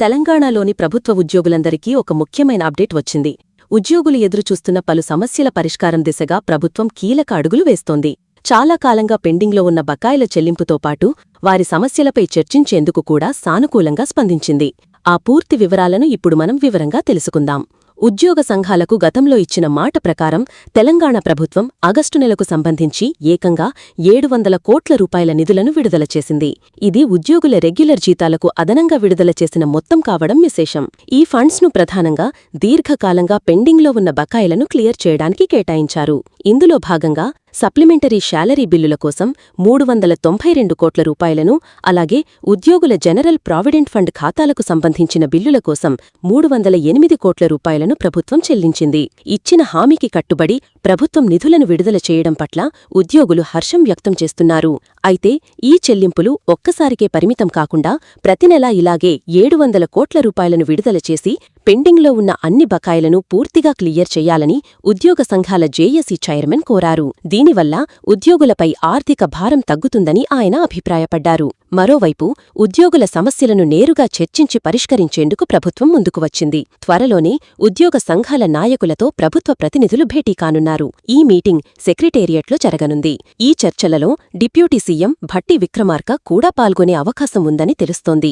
తెలంగాణలోని ప్రభుత్వ ఉద్యోగులందరికీ ఒక ముఖ్యమైన అప్డేట్ వచ్చింది. ఉద్యోగులు ఎదురుచూస్తున్న పలు సమస్యల పరిష్కారం దిశగా ప్రభుత్వం కీలక అడుగులు వేస్తోంది. చాలా కాలంగా పెండింగ్లో ఉన్న బకాయిల చెల్లింపుతో పాటు వారి సమస్యలపై చర్చించేందుకు కూడా సానుకూలంగా స్పందించింది. ఆ పూర్తి వివరాలను ఇప్పుడు మనం వివరంగా తెలుసుకుందాం. ఉద్యోగ సంఘాలకు గతంలో ఇచ్చిన మాట ప్రకారం తెలంగాణ ప్రభుత్వం ఆగస్టు నెలకు సంబంధించి ఏకంగా 700 కోట్ల రూపాయల నిధులను విడుదల చేసింది. ఇది ఉద్యోగుల రెగ్యులర్ జీతాలకు అదనంగా విడుదల చేసిన మొత్తం కావడం విశేషం. ఈ ఫండ్స్ను ప్రధానంగా దీర్ఘకాలంగా పెండింగ్లో ఉన్న బకాయిలను క్లియర్ చేయడానికి కేటాయించారు. ఇందులో భాగంగా సప్లిమెంటరీ శాలరీ బిల్లుల కోసం 392 కోట్ల రూపాయలను, అలాగే ఉద్యోగుల జనరల్ ప్రావిడెంట్ ఫండ్ ఖాతాలకు సంబంధించిన బిల్లుల కోసం 308 కోట్ల రూపాయలను ప్రభుత్వం చెల్లించింది. ఇచ్చిన హామీకి కట్టుబడి ప్రభుత్వం నిధులను విడుదల చేయడం పట్ల ఉద్యోగులు హర్షం వ్యక్తం చేస్తున్నారు. అయితే ఈ చెల్లింపులు ఒక్కసారికే పరిమితం కాకుండా ప్రతి నెలా ఇలాగే 700 కోట్ల రూపాయలను విడుదల చేసి పెండింగ్లో ఉన్న అన్ని బకాయిలను పూర్తిగా క్లియర్ చేయాలని ఉద్యోగ సంఘాల జేఏసీ చైర్మన్ కోరారు. దీనివల్ల ఉద్యోగులపై ఆర్థిక భారం తగ్గుతుందని ఆయన అభిప్రాయపడ్డారు. మరోవైపు ఉద్యోగుల సమస్యలను నేరుగా చర్చించి పరిష్కరించేందుకు ప్రభుత్వం ముందుకు వచ్చింది. త్వరలోనే ఉద్యోగ సంఘాల నాయకులతో ప్రభుత్వ ప్రతినిధులు భేటీ కానున్నారు. ఈ మీటింగ్ సెక్రటేరియట్లో జరగనుంది. ఈ చర్చలలో డిప్యూటీ సీఎం భట్టి విక్రమార్క కూడా పాల్గొనే అవకాశం ఉందని తెలుస్తోంది.